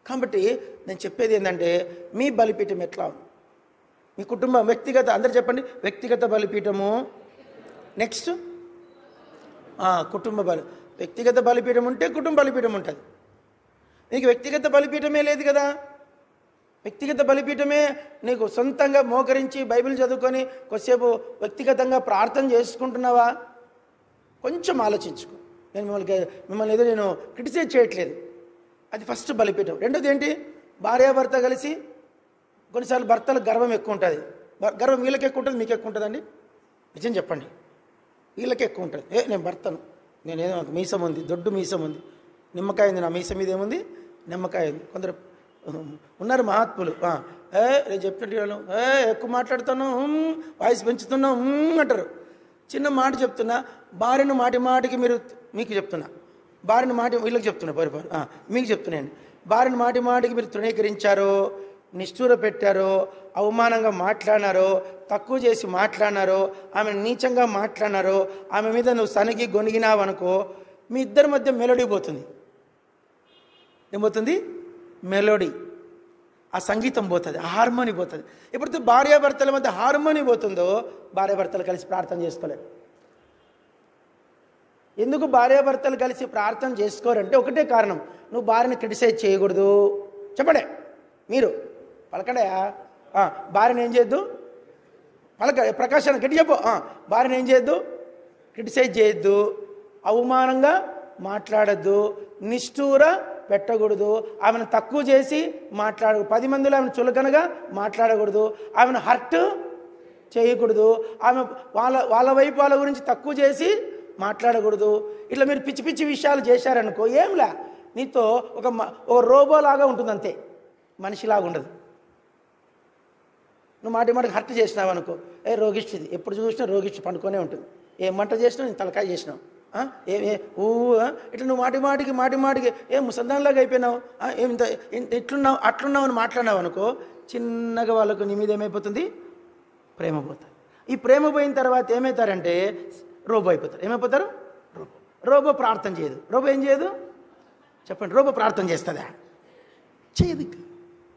కాబట్టి నేను చెప్పేది ఏంటంటే మీ బలిపీఠం ఎట్లా ఉంది, మీ కుటుంబం వ్యక్తిగత, అందరు చెప్పండి, వ్యక్తిగత బలిపీఠము. నెక్స్ట్ కుటుంబ బలి. వ్యక్తిగత బలిపీఠం ఉంటే కుటుంబ బలిపీఠం ఉంటుంది. నీకు వ్యక్తిగత బలిపీఠమే లేదు కదా. వ్యక్తిగత బలిపీఠమే నీకు సొంతంగా మోకరించి బైబిల్ చదువుకొని కొద్దిసేపు వ్యక్తిగతంగా ప్రార్థన చేసుకుంటున్నావా? కొంచెం ఆలోచించుకో. నేను మిమ్మల్ని ఏదో నేను క్రిటిసైజ్ చేయట్లేదు. అది ఫస్ట్ బలిపీఠం. రెండోది ఏంటి? భార్యాభర్త కలిసి, కొన్నిసార్లు భర్తలకు గర్వం ఎక్కువ ఉంటుంది. గర్వం వీళ్ళకి ఎక్కువ ఉంటుంది, మీకు ఎక్కువ ఉంటుందండి? నిజం చెప్పండి. వీళ్ళకి ఎక్కువ ఉంటుంది. నేను భర్తను, నేనేదో మీసం ఉంది, దొడ్డు మీసం ఉంది, నిమ్మకాయ ఉంది, నా మీసం మీద ఏముంది? నిమ్మకాయ ఉంది. కొందరు ఉన్నారు మహాత్ములు, నేను చెప్పినట్టు ఎక్కువ మాట్లాడుతాను, వాయిస్ పెంచుతున్నాం అంటారు. చిన్న మాట చెప్తున్నా, భార్యను మాటి మాటికి మీకు చెప్తున్నా, భార్యను వీళ్ళకి చెప్తున్నా, మీకు చెప్తున్నాయండి. భార్యను మాటి మాటికి మీరు తృణీకరించారో, నిష్ఠూర పెట్టారో, అవమానంగా మాట్లాడినారో, తక్కువ చేసి మాట్లాడినారో, ఆమె నీచంగా మాట్లాడినారో, ఆమె మీద నువ్వు సనగి గొనిగినావనుకో, మీ ఇద్దరి మధ్య మెలోడీ పోతుంది. ఏమవుతుంది? మెలోడీ, ఆ సంగీతం పోతుంది, ఆ హార్మోని పోతుంది. ఎప్పుడైతే భార్యాభర్తల మధ్య హార్మోని పోతుందో భార్యాభర్తలు కలిసి ప్రార్థన చేసుకోలేరు. ఎందుకు భార్యాభర్తలు కలిసి ప్రార్థన చేసుకోరంటే ఒకటే కారణం, నువ్వు భార్యని క్రిటిసైజ్ చేయకూడదు. చెప్పండి, మీరు పలకడయా. భార్యను ఏం చేయొద్దు? ప్రకాశాన్ని గట్టి చెప్పు. భార్యను ఏం చేయొద్దు? క్రిటిసైజ్ చేయొద్దు, అవమానంగా మాట్లాడద్దు, నిష్ఠూర పెట్టకూడదు, ఆమెను తక్కువ చేసి మాట్లాడకూడదు, 10 మందిలో ఆమెను చులకనగా మాట్లాడకూడదు, ఆమెను హర్ట్ చేయకూడదు, ఆమె వాళ్ళ వైపు వాళ్ళ గురించి తక్కువ చేసి మాట్లాడకూడదు. ఇట్లా మీరు పిచ్చి పిచ్చి విషయాలు చేశారనుకో, ఏంలే, నీతో ఒక రోబోలాగా ఉంటుంది, అంతే, మనిషిలాగా ఉండదు. నువ్వు మాటి మాటికి హర్ట్ చేసినావు అనుకో, రోగిష్టిది, ఎప్పుడు చూసినా రోగిష్టి పండుకొనే ఉంటుంది. ఏం మంట చేసినావు? నేను తలకాయ చేసినావు. ఇట్లా నువ్వు మాటి మాటికి ఏం ముసల్దాన్లాగా అయిపోయినావు, ఏమింత ఇట్లున్నావు అట్లున్నావు అని మాట్లాడినావు అనుకో, చిన్నగా వాళ్ళకు నీ మీద ఏమైపోతుంది? ప్రేమ పోతుంది. ఈ ప్రేమ పోయిన తర్వాత ఏమవుతారంటే రోబో అయిపోతారు. ఏమైపోతారు? రోబో ప్రార్థన చేయదు. రోబో ఏం చేయదు? చెప్పండి. రోబో ప్రార్థన చేస్తుందా? చేయదు.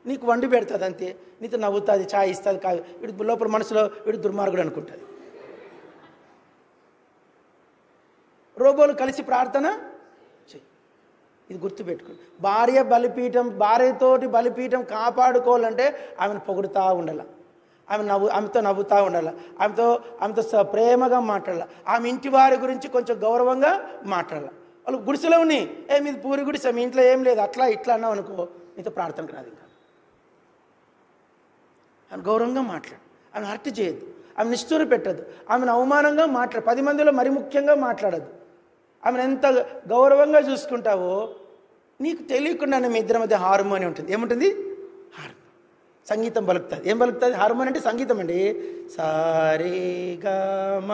నీకు వండి పెడుతుంది అంతే, నీతో నవ్వుతుంది, ఛాయ్ ఇస్తుంది. కాదు, వీడి లోపల మనసులో వీడు దుర్మార్గుడు అనుకుంటుంది. రోబోలు కలిసి ప్రార్థన చెయ్యి. ఇది గుర్తుపెట్టుకోండి. భార్యతోటి బలిపీఠం కాపాడుకోవాలంటే ఆమెను పొగుడుతూ ఉండాలి, ఆమెతో నవ్వుతూ ఉండాలి, ఆమెతో ప్రేమగా మాట్లాడాలి, ఆమె ఇంటి వారి గురించి కొంచెం గౌరవంగా మాట్లాడాలి. వాళ్ళు గుడిసెలో ఉన్నాయి, మీది పూరి గుడిసె, మీ ఇంట్లో ఏం లేదు, అట్లా ఇట్లా అన్నావు అనుకో, నీతో ప్రార్థనకు రాదు. ఇంకా ఆమె గౌరవంగా మాట్లాడు, ఆమెను హర్ట్ చేయొద్దు, ఆమె నిష్ఠూర పెట్టద్దు, ఆమెను అవమానంగా 10 మందిలో మరి ముఖ్యంగా మాట్లాడద్దు. ఆమెను ఎంత గౌరవంగా చూసుకుంటావో నీకు తెలియకుండానే మీ ఇద్దరి మధ్య హార్మోని ఉంటుంది. ఏముంటుంది? హార్మోని. సంగీతం పలుకుతుంది. ఏం పలుకుతుంది? హార్మోని అంటే సంగీతం అండి. సారేగామ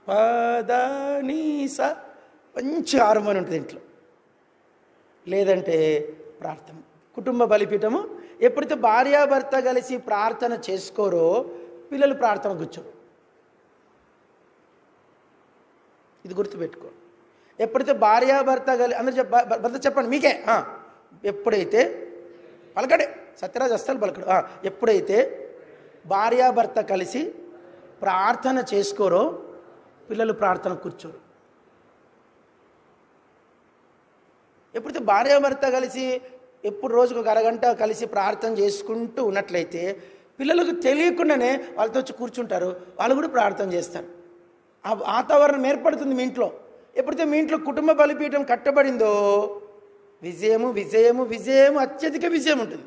పదనీస, మంచి హార్మోని ఉంటుంది ఇంట్లో. లేదంటే ప్రార్థన. కుటుంబ బలిపీఠము. ఎప్పుడైతే భార్యాభర్త కలిసి ప్రార్థన చేసుకోరో పిల్లలు ప్రార్థన కూర్చోరు. ఇది గుర్తుపెట్టుకో. ఎప్పుడైతే భార్యాభర్త అందరూ భర్త చెప్పండి, మీకే. ఎప్పుడైతే పలకడే సత్యరాజు అస్సలు పలకడు. ఎప్పుడైతే భార్యాభర్త కలిసి ప్రార్థన చేసుకోరో పిల్లలు ప్రార్థన కూర్చోరు. ఎప్పుడైతే భార్యాభర్త కలిసి ఎప్పుడు రోజుకు 1 అరగంట కలిసి ప్రార్థన చేసుకుంటూ ఉన్నట్లయితే పిల్లలకు తెలియకుండానే వాళ్ళతో వచ్చి కూర్చుంటారు, వాళ్ళు కూడా ప్రార్థన చేస్తారు. ఆ వాతావరణం ఏర్పడుతుంది మీ ఇంట్లో. ఎప్పుడైతే మీ ఇంట్లో కుటుంబ బలిపీఠం కట్టబడిందో విజయము విజయము విజయము, అత్యధిక విజయం ఉంటుంది.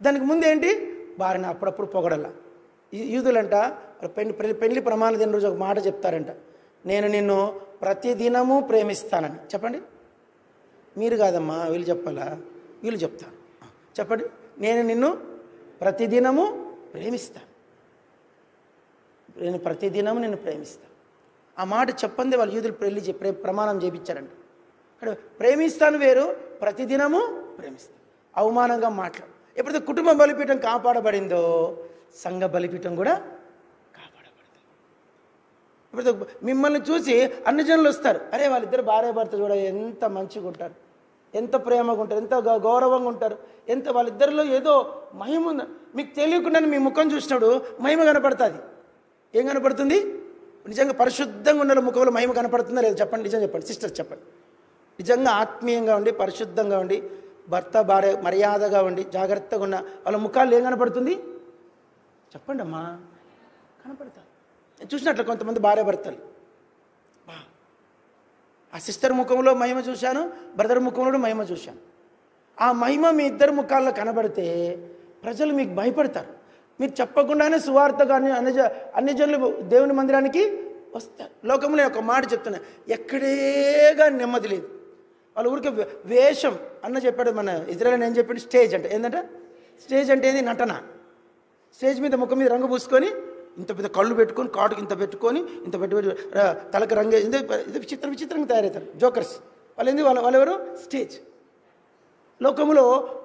దానికి ముందేంటి? భార్యను అప్పుడప్పుడు పొగడల. యూదులంట పెళ్లి ప్రమాణ దిన రోజు ఒక మాట చెప్తారంట, నేను నిన్ను ప్రతిదినము ప్రేమిస్తానని. చెప్పండి. మీరు కాదమ్మా, వీళ్ళు చెప్పాలా? వీళ్ళు చెప్తాను. చెప్పండి. నేను నిన్ను ప్రతిదినము ప్రేమిస్తాను, నేను ప్రతిదినము నిన్ను ప్రేమిస్తాను. ఆ మాట చెప్పండి వాళ్ళు యూదులు ప్రమాణం చేయించారంట. అక్కడ ప్రేమిస్తాను వేరు, ప్రతిదినము ప్రేమిస్తాను. అవమానంగా మాట్లాడు. ఎప్పుడైతే కుటుంబ బలిపీఠం కాపాడబడిందో సంఘ బలిపీఠం కూడా కాపాడబడుతుంది. ఎప్పుడైతే మిమ్మల్ని చూసి అన్ని జనులు వస్తారు, అరే వాళ్ళిద్దరు భార్యాభర్త చూడ ఎంత మంచిగా ఉంటారు, ఎంత ప్రేమగా ఉంటారు, ఎంత గౌరవంగా ఉంటారు, ఎంత వాళ్ళిద్దరిలో ఏదో మహిమ ఉంది. మీకు తెలియకుండానే మీ ముఖం చూసినప్పుడు మహిమ కనపడుతుంది. ఏం కనపడుతుంది? నిజంగా పరిశుద్ధంగా ఉన్న ముఖంలో మహిమ కనపడుతుందా లేదు చెప్పండి, నిజం చెప్పండి సిస్టర్ చెప్పండి. నిజంగా ఆత్మీయంగా ఉండి పరిశుద్ధంగా ఉండి భర్త భార్య మర్యాదగా ఉండి జాగ్రత్తగా ఉన్న వాళ్ళ ముఖాలు ఏం కనపడుతుంది చెప్పండి అమ్మా? కనపడతారు. నేను చూసినట్లు కొంతమంది భార్య భర్తలు, ఆ సిస్టర్ ముఖంలో మహిమ చూశాను, బ్రదర్ ముఖంలో మహిమ చూశాను. ఆ మహిమ మీ ఇద్దరు ముఖాల్లో కనబడితే ప్రజలు మీకు భయపడతారు. మీరు చెప్పకుండానే సువార్తగా అన్ని జనులు దేవుని మందిరానికి వస్తారు. లోకంలో ఒక మాట చెప్తున్నా, ఎక్కడేగా నెమ్మది లేదు. వాళ్ళ ఊరికి వేషం అన్న చెప్పాడు, మన ఇజ్రాయల్ ఏం చెప్పాడు, స్టేజ్ అంటే ఏంటంటే, స్టేజ్ అంటే ఏంది? నటన. స్టేజ్ మీద ముఖం మీద రంగు పూసుకొని ఇంత పెద్ద కళ్ళు పెట్టుకొని కాటుకు ఇంత పెట్టుకొని ఇంత పెట్టి తలకు రంగు ఇది విచిత్రంగా తయారవుతారు జోకర్స్. వాళ్ళు ఏంది? వాళ్ళెవరు? స్టేజ్. లోకంలో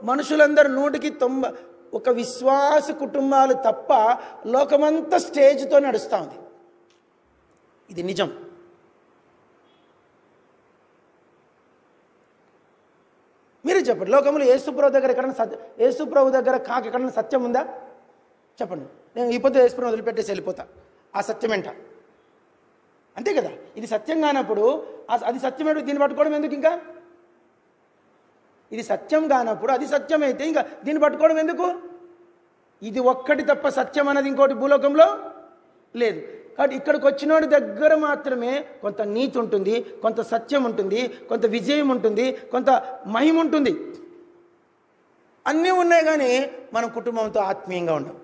మనుషులందరూ 100కి 1 విశ్వాస కుటుంబాలు తప్ప లోకమంతా స్టేజ్తో నడుస్తూ ఉంది. ఇది నిజం. మీరు చెప్పండి, లోకంలో యేసుప్రభు దగ్గర యేసుప్రభు దగ్గర ఎక్కడన్నా సత్యం ఉందా చెప్పండి. నేను ఈ పొద్దు యేసుప్రభు వదిలిపెట్టేసి వెళ్ళిపోతా, ఆ సత్యం ఏంట? అంతే కదా. ఇది సత్యం కానప్పుడు అది సత్యమే, దీన్ని పట్టుకోవడం ఎందుకు? ఇంకా ఇది సత్యం కానప్పుడు అది సత్యమైతే ఇంకా దీన్ని పట్టుకోవడం ఎందుకు? ఇది ఒక్కటి తప్ప సత్యం అన్నది ఇంకోటి భూలోకంలో లేదు. కాబట్టి ఇక్కడికి వచ్చినోడి దగ్గర మాత్రమే కొంత నీతి ఉంటుంది, కొంత సత్యం ఉంటుంది, కొంత విజయం ఉంటుంది, కొంత మహిమ ఉంటుంది. అన్నీ ఉన్నాయి కానీ మనం కుటుంబంతో ఆత్మీయంగా ఉండం.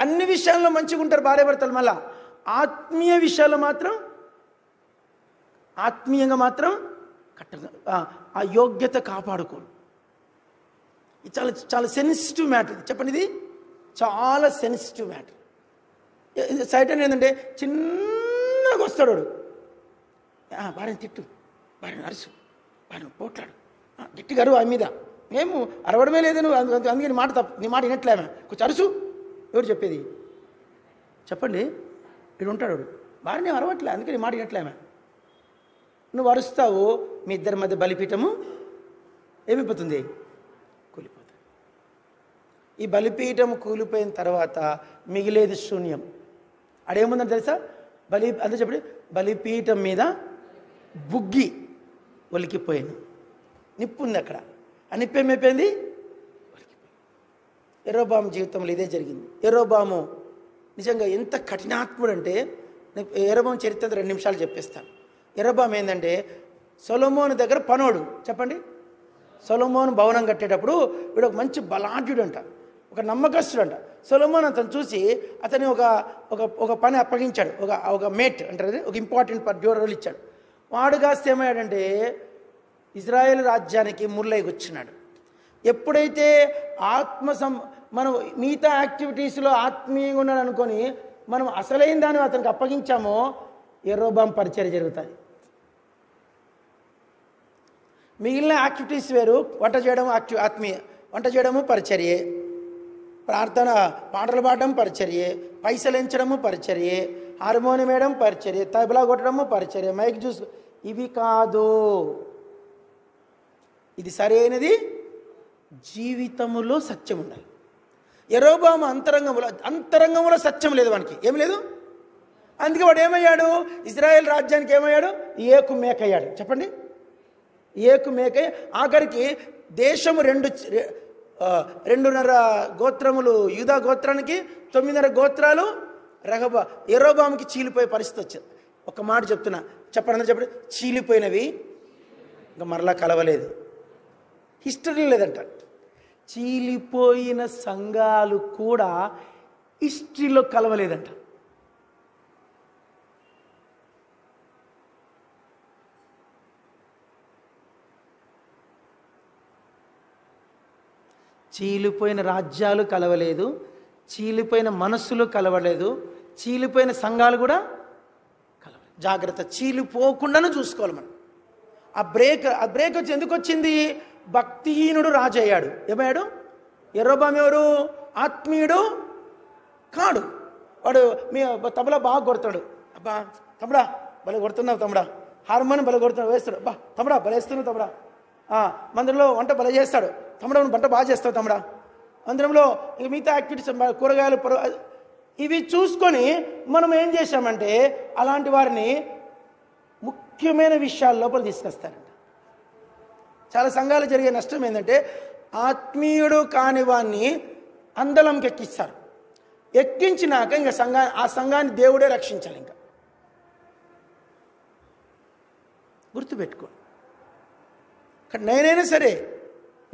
అన్ని విషయాల్లో మంచిగా ఉంటారు భార్యాభర్తలు, మళ్ళా ఆత్మీయ విషయాల్లో మాత్రం ఆత్మీయంగా మాత్రం ఆ యోగ్యత కాపాడుకోడు. ఇది చాలా చాలా సెన్సిటివ్ మ్యాటర్. చెప్పండి, ఇది చాలా సెన్సిటివ్ మ్యాటర్. సైటన్ ఏంటంటే చిన్నగా వస్తాడు వాడు, భార్యను తిట్టు, భార్యను అరుసు, భార్యను పోట్లాడు, గట్టిగా అరువు ఆమె మీద. మేము అరవడమే లేదు, నువ్వు అందుకే నీ మాట తప్పు, నీ మాట వినట్లేమే, కొంచెం అరుసు. ఎవరు చెప్పేది చెప్పండి? వీడు ఉంటాడు వాడు, భార్యని అరవట్లే, అందుకే నీ మాట వినట్లేమే. నువ్వు అరుస్తావు, మీ ఇద్దరి మధ్య బలిపీఠము ఏమైపోతుంది? కూలిపోతుంది. ఈ బలిపీఠము కూలిపోయిన తర్వాత మిగిలేది శూన్యం. అడేముందని తెలుసా? అంతే చెప్పండి, బలిపీఠం మీద బుగ్గి ఒలికిపోయాను, నిప్పు ఉంది అక్కడ. ఆ నిప్పు ఏమైపోయింది? యెరోబాము జీవితంలో ఇదే జరిగింది. యెరోబాము నిజంగా ఎంత కఠినాత్ముడు అంటే, యెరోబాము చరిత్ర 2 నిమిషాలు చెప్పేస్తాను. యెరోబాము ఏంటంటే సొలొమోను దగ్గర పనోడు. చెప్పండి, సొలొమోను భవనం కట్టేటప్పుడు వీడు ఒక మంచి బలాఢ్యుడు అంట, ఒక నమ్మకస్తుడు అంట. సొలొమోన్ అతను చూసి అతని ఒక పని అప్పగించాడు, ఒక మేట్ అంటారు, ఒక ఇంపార్టెంట్ రోల్ ఇచ్చాడు. వాడు కాస్త ఏమయ్యాడంటే ఇజ్రాయేల్ రాజ్యానికి ముళ్ళై కూర్చున్నాడు. ఎప్పుడైతే మనం మిగతా యాక్టివిటీస్లో ఆత్మీయంగా ఉన్నాడు అనుకొని మనం అసలైన దాన్ని అతనికి అప్పగించామో యెరోబాము పరిచర్య జరుగుతుంది. మిగిలిన యాక్టివిటీస్ వేరు, వంట చేయడం వంట చేయడము పరిచర్యే, ప్రార్థన పాటలు పాడడం పరిచర్యే, పైసలు ఎంచడము పరిచర్యే, హార్మోనియం వేయడం పరిచర్యే, తబలా కొట్టడము పరిచర్యే, మైక్ జ్యూస్. ఇవి కాదు, ఇది సరైనది. జీవితములో సత్యం ఉండాలి. యెరోబాము అంతరంగంలో సత్యం లేదు, వానికి ఏం లేదు. అందుకే వాడు ఏమయ్యాడు? ఇజ్రాయెల్ రాజ్యానికి ఏమయ్యాడు? ఏకు మేకయ్యాడు. చెప్పండి, ఏకు మేక. ఆఖరికి దేశము 2.5 గోత్రములు యూదా గోత్రానికి, 9.5 గోత్రాలు యెరోబాముకి చీలిపోయే పరిస్థితి వచ్చింది. ఒక మాట చెప్తున్నా, చెప్పండి, చీలిపోయినవి ఇంకా మరలా కలవలేదు. హిస్టరీ లేదంట. చీలిపోయిన సంఘాలు కూడా హిస్టరీలో కలవలేదంట. చీలిపోయిన రాజ్యాలు కలవలేదు, చీలిపోయిన మనస్సులు కలవలేదు, చీలిపోయిన సంఘాలు కూడా కలవలేదు. జాగ్రత్త, చీలిపోకుండానే చూసుకోవాలి మనం. ఆ బ్రేక్ వచ్చి ఎందుకు వచ్చింది? భక్తిహీనుడు రాజు అయ్యాడు. ఏమయ్యాడు? యెరోబాము ఎవరు? ఆత్మీయుడు కాడు. వాడు మీ తబలా బాగా కొడతాడు. అబ్బా తమ్ముడా భలే కొడుతున్నావు తమ్ముడా, హార్మోనియం భలే కొడుతున్నావు వేస్తాడు. అబ్బా తమ్ముడా భలే వేస్తున్నావు తమ్ముడా, మందిరంలో వంట బల చేస్తాడు, తమ్ముడు వంట బాగా చేస్తావు తమ్ముడా. మందిరంలో ఇంక మిగతా యాక్టివిటీస్ కూరగాయలు ఇవి చూసుకొని మనం ఏం చేశామంటే అలాంటి వారిని ముఖ్యమైన విషయాల లోపల తీసుకొస్తారంట. చాలా సంఘాలు జరిగే నష్టం ఏంటంటే ఆత్మీయుడు కాని వాడిని అందలంకి ఎక్కిస్తారు. ఎక్కించినాక ఇంకా ఆ సంఘాన్ని దేవుడే రక్షించాలి. ఇంకా గుర్తుపెట్టుకోండి, నేనైనా సరే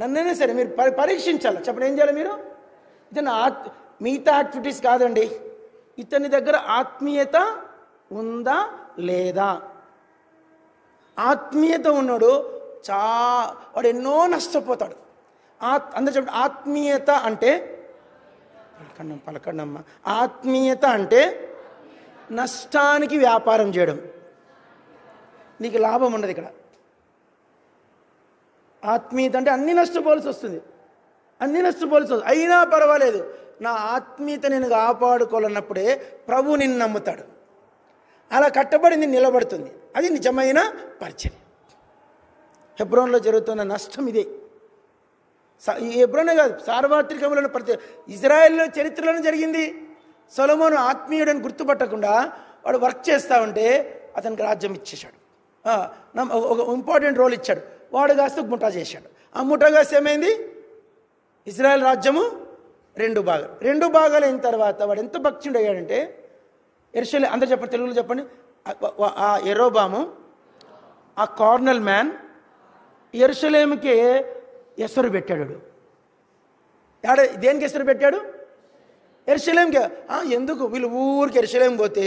నన్నైనా సరే మీరు పరీక్షించాలి. చెప్పండి, ఏం చేయాలి మీరు? ఇతను మిగతా యాక్టివిటీస్ కాదండి, ఇతని దగ్గర ఆత్మీయత ఉందా లేదా? ఆత్మీయత ఉన్నాడు వాడు ఎన్నో నష్టపోతాడు. అందరూ చెప్పండి, ఆత్మీయత అంటే పలకండమ్మ. ఆత్మీయత అంటే నష్టానికి వ్యాపారం చేయడం. నీకు లాభం ఉండదు ఇక్కడ. ఆత్మీయత అంటే అన్నీ నష్టపోవాల్సి వస్తుంది, అయినా పర్వాలేదు, నా ఆత్మీయత నేను కాపాడుకోవాలన్నప్పుడే ప్రభు నిన్ను నమ్ముతాడు. అలా కట్టబడింది నిలబడుతుంది. అది నిజమైన పరిచర్య. హెబ్రోన్లో జరుగుతున్న నష్టం ఇదే. హెబ్రోనే కాదు, సార్వత్రికంలో ఇజ్రాయెల్లో చరిత్రలోనే జరిగింది. సొలొమోను ఆత్మీయుడని గుర్తుపట్టకుండా వాడు వర్క్ చేస్తూ ఉంటే అతనికి రాజ్యం ఇచ్చేశాడు. ఒక ఇంపార్టెంట్ రోల్ ఇచ్చాడు. వాడు కాస్త ముఠా చేశాడు. ఆ ముఠా కాస్త ఏమైంది? ఇజ్రాయెల్ రాజ్యము రెండు భాగాలు అయిన తర్వాత వాడు ఎంత భక్తుడు అయ్యాడంటే యెరూషలేము, అందరూ చెప్పండి, తెలుగులో చెప్పండి. ఆ యెరోబాము, ఆ కార్నల్ మ్యాన్ యెరూషలేముకి ఎసరు పెట్టాడు. దేనికి ఎసరు పెట్టాడు? యెరూషలేముకి. ఎందుకు? వీళ్ళు ఊరికి యెరూషలేము పోతే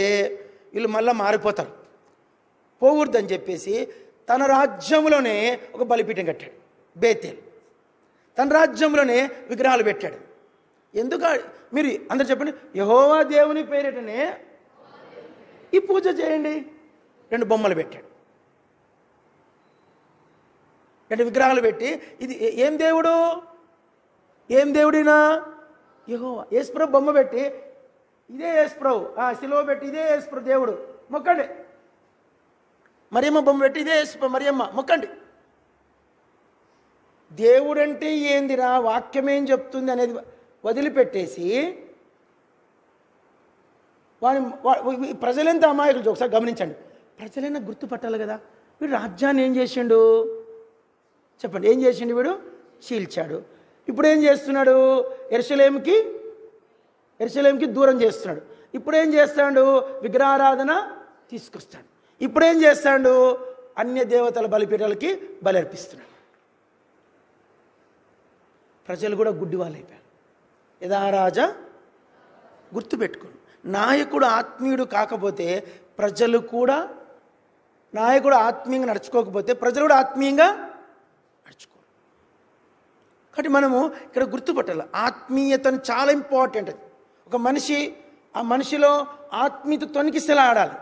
వీళ్ళు మళ్ళీ మారిపోతారు, పోకూడదని చెప్పేసి తన రాజ్యంలోనే ఒక బలిపీఠం కట్టాడు, బేతేల్. తన రాజ్యంలోనే విగ్రహాలు పెట్టాడు. ఎందుకు? మీరు అందరు చెప్పండి, యెహోవా దేవుని పేరిటనే ఈ పూజ చేయండి. 2 బొమ్మలు పెట్టాడు, 2 విగ్రహాలు పెట్టి, ఇది ఏం దేవుడినా? యెహోవా. యేసుప్రభు బొమ్మ పెట్టి, ఇదే యేసుప్రభు. శిలువ పెట్టి, ఇదే యేసుప్రభు దేవుడు, మొక్కండి. మరియమ్మ బొమ్మ పెట్టి, ఇదే మరియమ్మ, మొక్కండి. దేవుడంటే ఏందిరా, వాక్యమేం చెప్తుంది అనేది వదిలిపెట్టేసి ప్రజలెంత అమాయకులు. ఒకసారి గమనించండి, ప్రజలైనా గుర్తుపట్టాలి కదా. వీడు రాజ్యాన్ని ఏం చేసిండు? చెప్పండి, ఏం చేసిండు? వీడు చీల్చాడు. ఇప్పుడు ఏం చేస్తున్నాడు? యెరూషలేముకి దూరం చేస్తున్నాడు. ఇప్పుడు ఏం చేస్తాడు? విగ్రహారాధన తీసుకొస్తాడు. ఇప్పుడు ఏం చేస్తాడు? అన్య దేవతల బలిపీఠాలకి బలర్పిస్తున్నాడు. ప్రజలు కూడా గుడ్డి వాళ్ళు అయిపోయారు. యథారాజా గుర్తుపెట్టుకోండి, నాయకుడు ఆత్మీయుడు కాకపోతే ప్రజలు కూడా, నాయకుడు ఆత్మీయంగా నడుచుకోకపోతే ప్రజలు కూడా ఆత్మీయంగా నడుచుకోరు. కాబట్టి మనము ఇక్కడ గుర్తుపట్టాలి, ఆత్మీయతను చాలా ఇంపార్టెంట్. అది ఒక మనిషి, ఆ మనిషిలో ఆత్మీయత తొణికిసలాడాలి,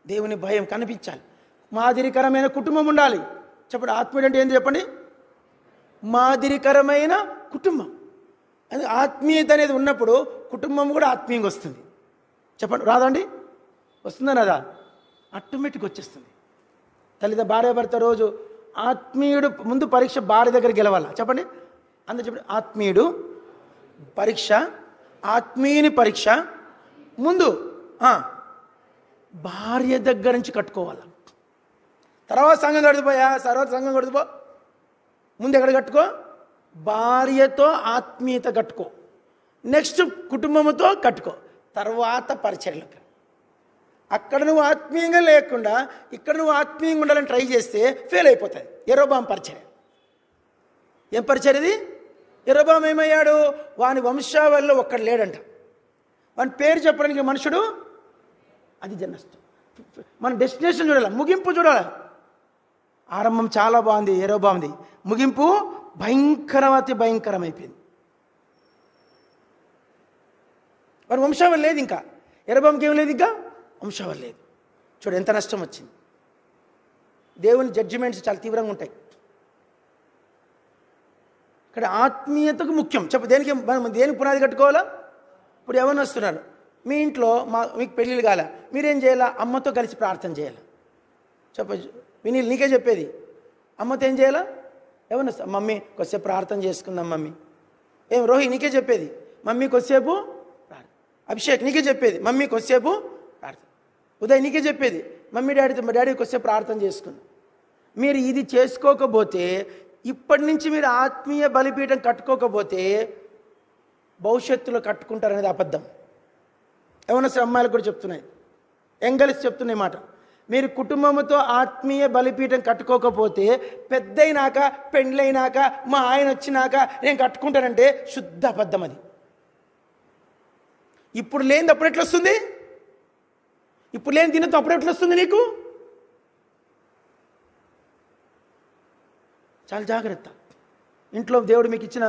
దేవుని భయం కనిపించాలి, మాదిరికరమైన కుటుంబం ఉండాలి. చెప్పండి, ఆత్మీయుడు అంటే ఏంటి చెప్పండి? మాదిరికరమైన కుటుంబం. అది ఆత్మీయత అనేది ఉన్నప్పుడు కుటుంబం కూడా ఆత్మీయంగా వస్తుంది. చెప్పండి, రాదండి? వస్తుందా? రాదా? ఆటోమేటిక్ వచ్చేస్తుంది. భార్యాభర్త రోజు ఆత్మీయుడు ముందు పరీక్ష భార్య దగ్గర గెలవాలా? చెప్పండి, అందరూ చెప్పండి. ఆత్మీయుడు పరీక్ష, ఆత్మీయుని పరీక్ష ముందు భార్య దగ్గర నుంచి కట్టుకోవాలా. తర్వాత సంఘం కడుతుపో. ముందు ఎక్కడ కట్టుకో? భార్యతో ఆత్మీయత కట్టుకో, నెక్స్ట్ కుటుంబంతో కట్టుకో, తర్వాత పరిచర్యలకు. అక్కడ నువ్వు ఆత్మీయంగా లేకుండా ఇక్కడ నువ్వు ఆత్మీయంగా ఉండాలని ట్రై చేస్తే ఫెయిల్ అయిపోతుంది. యెరోబాము పరిచర్య. ఏం పరిచర్య ఇది? యెరోబాము ఏమయ్యాడు? వాని వంశావళిలో ఒక్కడు లేడంట. వాని పేరు చెప్పడానికి మనుషుడు, అది నష్టం. మన డెస్టినేషన్ చూడాలి, ముగింపు చూడాలి. ఆరంభం చాలా బాగుంది యెరోబాముది, ముగింపు భయంకరమైపోయింది. వారి వంశావళి లేదు, ఇంకా యెరోబాముకి ఏం లేదు, ఇంకా వంశావళి లేదు. చూడు ఎంత నష్టం వచ్చింది. దేవుని జడ్జిమెంట్స్ చాలా తీవ్రంగా ఉంటాయి. ఇక్కడ ఆత్మీయతకు ముఖ్యం. దేనికి పునాది కట్టుకోవాలా? ఇప్పుడు ఎవరిని వస్తున్నారు మీ ఇంట్లో, మీకు పెళ్ళిళ్ళు కాల, మీరేం చేయాలా? అమ్మతో కలిసి ప్రార్థన చేయాలి. నీకే చెప్పేది. అమ్మతో ఏం చేయాలా? ఏమన్నా మమ్మీ కొద్దిసేపు ప్రార్థన చేసుకుందాం మమ్మీ. ఏం రోహి నీకే చెప్పేది, మమ్మీ కొద్దిసేపు ప్రార్థన. అభిషేక్ నీకే చెప్పేది, మమ్మీ కొద్దిసేపు ప్రార్థన. ఉదయ్ నీకే చెప్పేది, మమ్మీ డాడీ కొద్దిసేపు ప్రార్థన చేసుకుందాం. మీరు ఇది చేసుకోకపోతే, ఇప్పటి నుంచి మీరు ఆత్మీయ బలిపీఠం కట్టుకోకపోతే భవిష్యత్తులో కట్టుకుంటారనేది అబద్ధం. ఏమన్నా అమ్మాయిలకు కూడా చెప్తున్నాయి, ఎంగలిసి చెప్తున్నాయి మాట. మీరు కుటుంబంతో ఆత్మీయ బలిపీఠం కట్టుకోకపోతే పెద్దయినాక, పెండ్లైనాక, మా ఆయన వచ్చినాక నేను కట్టుకుంటానంటే శుద్ధ అబద్ధం అది. ఇప్పుడు లేనిది అప్పుడు ఎట్లా వస్తుంది? ఇప్పుడు లేని తినతో అప్పుడు ఎట్లా వస్తుంది నీకు? చాలా జాగ్రత్త. ఇంట్లో దేవుడు మీకు ఇచ్చిన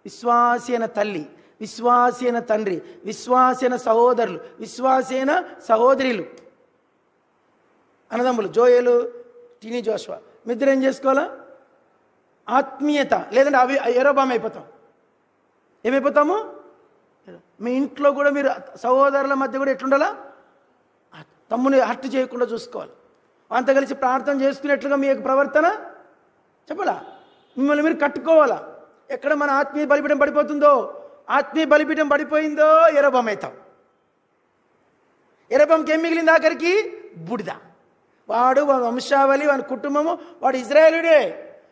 విశ్వాసైన తల్లి, విశ్వాసైన తండ్రి, విశ్వాసైన సహోదరులు, విశ్వాసైన సహోదరులు, అన్నదమ్ములు జోయేలు, టీనీ జోషువా, మీ ఇద్దరు ఏం చేసుకోవాలా? ఆత్మీయత. లేదంటే అవి యరొబాము అయిపోతాం. ఏమైపోతాము? మీ ఇంట్లో కూడా మీరు సహోదరుల మధ్య కూడా ఎట్లుండాలా? తమ్ముని హర్ట్ చేయకుండా చూసుకోవాలి. అంత కలిసి ప్రార్థన చేసుకునేట్లుగా మీ యొక్క ప్రవర్తన చెప్పాలా? మిమ్మల్ని మీరు కట్టుకోవాలా? ఎక్కడ మన ఆత్మీయ బలిపీఠం పడిపోతుందో, ఆత్మీయ బలిపీఠం పడిపోయిందో యరొబాము అవుతాం. యరొబాముకి ఏం మిగిలింది? ఆఖరికి బూడిద. వాడు వంశావళి, వాడి కుటుంబము, వాడు ఇజ్రాయేలుడే,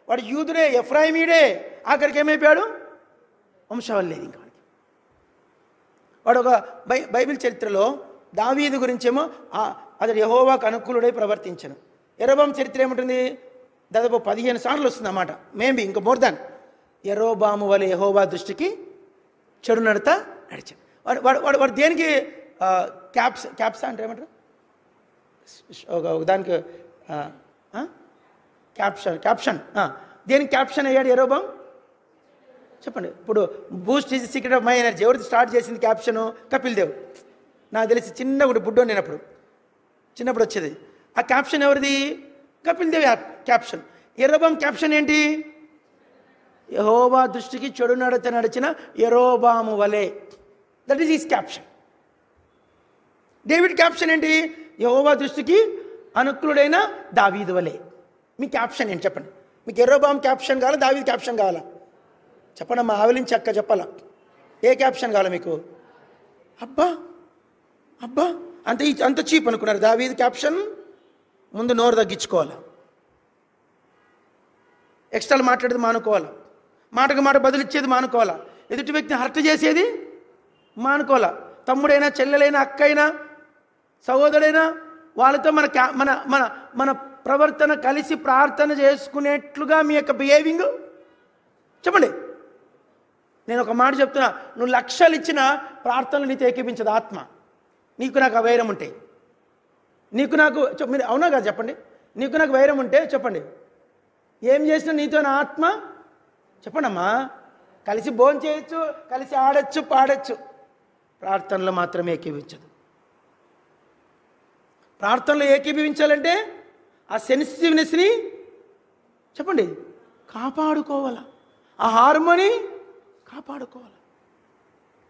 వాడు యూదుడే, ఎఫ్రాయిమీడే. ఆఖరికి ఏమైపోయాడు? వంశావళి లేదు ఇంకా వాడికి. వాడు ఒక బైబిల్ చరిత్రలో దావీదు గురించేమో అతడు యెహోవాకు అనుకూలుడై ప్రవర్తించను. యరొబాము చరిత్ర ఏముంటుంది? దాదాపు 15 సార్లు వస్తుంది అన్నమాట, మేబీ ఇంకా మోర్ దాన్. యరొబాము వలె యెహోవా దృష్టికి చెడు నడత నడిచాడు. వాడు వాడు దేనికి క్యాప్సా అంటే ఏమంటారు దానికి? క్యాప్షన్. దేనికి క్యాప్షన్ అయ్యాడు యరొబాము? చెప్పండి. ఇప్పుడు Boost is secret of my energy ఎవరిది స్టార్ట్ చేసింది క్యాప్షను? కపిల్ దేవ్. నాకు తెలిసి చిన్నప్పుడు బుడ్డో నేనప్పుడు చిన్నప్పుడు వచ్చేది. ఆ క్యాప్షన్ ఎవరిది? కపిల్ దేవ్ క్యాప్షన్. యరొబాము క్యాప్షన్ ఏంటి? యెహోవా దృష్టికి చెడు నడత నడిచిన యరొబాము వలె. That is his caption. David caption ఏంటి? యెహోవా దృష్టికి అనుకూలుడైన దావీదు వలె. మీ క్యాప్షన్ ఏంటి చెప్పండి? మీకు యరొబాము క్యాప్షన్ కావాలా, దావీదు క్యాప్షన్ కావాలా? చెప్పండి అమ్మా, ఆవిలించి చక్క చెప్పాలా? ఏ క్యాప్షన్ కావాలా మీకు? అబ్బా అబ్బా అంత చీప్ అనుకున్నారు. దావీదు క్యాప్షన్ ముందు నోరు తగ్గించుకోవాలా, ఎక్స్ట్రాలు మాట్లాడేది మానుకోవాలా, మాటకు మాట బదులిచ్చేది మానుకోవాలా, ఎదుటి వ్యక్తిని హర్ట్ చేసేది మానుకోవాలా. తమ్ముడైనా, చెల్లెలైనా, అక్కైనా, సహోదరుడైనా వాళ్ళతో మన మన మన మన ప్రవర్తన కలిసి ప్రార్థన చేసుకునేట్లుగా మీ యొక్క బిహేవింగ్ చెప్పండి. నేను ఒక మాట చెప్తున్నా, నువ్వు లక్షలు ఇచ్చిన ప్రార్థనలు నీతో ఏకీపించదు ఆత్మ. నీకు నాకు వైరం ఉంటే, నీకు నాకు మీరు అవునా కదా చెప్పండి, నీకు నాకు వైరం ఉంటే చెప్పండి, ఏం చేసినా నీతో నా ఆత్మ చెప్పండి అమ్మా. కలిసి భోజనం చేయొచ్చు, కలిసి ఆడచ్చు, పాడచ్చు, ప్రార్థనలో మాత్రమే ఏకీభించదు. ప్రార్థనలో ఏకీభవించాలంటే ఆ సెన్సిటివ్నెస్ని చెప్పండి కాపాడుకోవాలా, ఆ హార్మోని కాపాడుకోవాలి.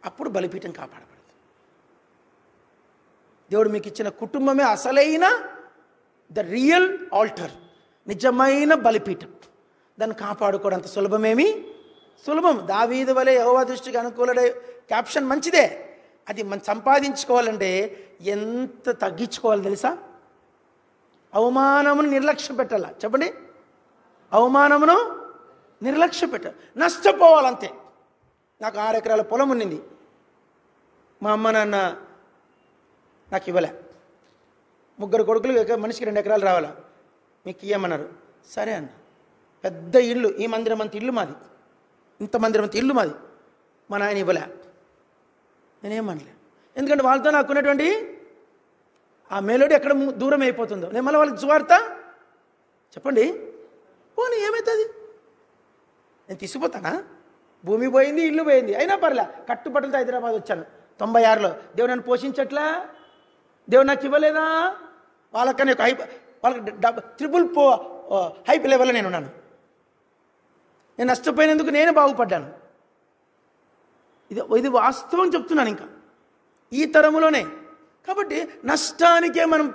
అప్పుడు బలిపీఠం కాపాడబడదు. దేవుడు మీకు ఇచ్చిన కుటుంబమే అసలైన ద రియల్ ఆల్టర్, నిజమైన బలిపీఠం. దాన్ని కాపాడుకోవడం అంత సులభం. దావీదు వలె యెహోవా దృష్టికి అనుకూలడే క్యాప్షన్ మంచిదే. అది మనం సంపాదించుకోవాలంటే ఎంత తగ్గించుకోవాలి తెలుసా? అవమానమును నిర్లక్ష్యం పెట్టాలా చెప్పండి? అవమానమును నిర్లక్ష్యం పెట్టాలి. నష్టపోవాలంతే. నాకు 6 ఎకరాల పొలం ఉన్నింది. మా అమ్మ నాన్న నాకు ఇవ్వలే. 3 కొడుకులు, మనిషికి 2 ఎకరాలు రావాలా, మీకు ఇవ్వమన్నారు. సరే అన్న. పెద్ద ఇల్లు, ఈ మందిరం అంత ఇల్లు మాది, ఇంత మందిరం అంత ఇల్లు మాది. మా నాయన ఇవ్వలే. నేనేమనలే, ఎందుకంటే వాళ్ళతో నాకు ఉన్నటువంటి ఆ మెలోడీ ఎక్కడ దూరం అయిపోతుందో. నేను మళ్ళీ వాళ్ళకి సువార్త చెప్పండి పోనీ ఏమవుతుంది? నేను తీసుకుపోతానా? భూమి పోయింది, ఇల్లు పోయింది, అయినా పర్లే, కట్టుబట్టలతో హైదరాబాద్ వచ్చాను 96లో. దేవుడు నన్ను పోషించట్లా? దేవుడు నాకు ఇవ్వలేదా? వాళ్ళకన్నా వాళ్ళకి ట్రిపుల్ హైప్ లెవెల్లో నేను ఉన్నాను. నేను నష్టపోయినందుకు నేను బాగుపడ్డాను. ఇది వాస్తవం చెప్తున్నాను. ఇంకా ఈ తరములోనే. కాబట్టి నష్టానికే మనం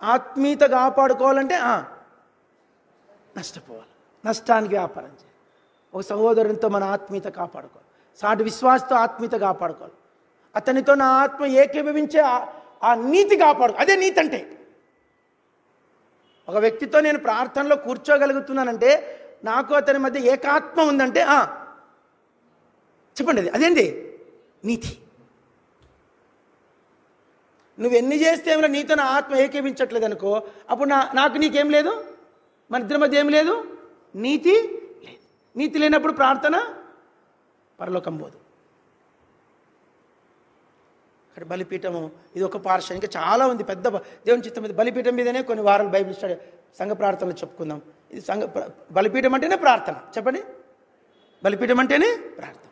ఆత్మీయత కాపాడుకోవాలంటే నష్టపోవాలి, నష్టానికి వ్యాపారం చేయాలి. ఒక సహోదరునితో మన ఆత్మీయత కాపాడుకోవాలి, సాటి విశ్వాసతో ఆత్మీయత కాపాడుకోవాలి, అతనితో నా ఆత్మ ఏకీభవించే ఆ నీతి కాపాడు. అదే నీతి అంటే. ఒక వ్యక్తితో నేను ప్రార్థనలో కూర్చోగలుగుతున్నానంటే నాకు అతని మధ్య ఏకాత్మ ఉందంటే చెప్పండి, అదేంటి నీతి. నువ్వు ఎన్ని చేస్తే ఏమైనా నీతో నా ఆత్మ ఏకీభించట్లేదు అనుకో, అప్పుడు నాకు నీకేం లేదు, మన ఇద్దరి మధ్య ఏం లేదు, నీతి లేదు. నీతి లేనప్పుడు ప్రార్థన పరలోకం పోదు. అక్కడ బలిపీఠము ఇది ఒక పార్శ్వం, ఇంకా చాలా ఉంది పెద్ద దేవుని చిత్తం మీద. బలిపీఠం మీదనే కొన్ని వారాలు బైబిల్ స్టడీ సంఘ ప్రార్థనలు చెప్పుకుందాం. ఇది బలిపీఠం అంటేనే ప్రార్థన. చెప్పండి, బలిపీఠం అంటేనే ప్రార్థన.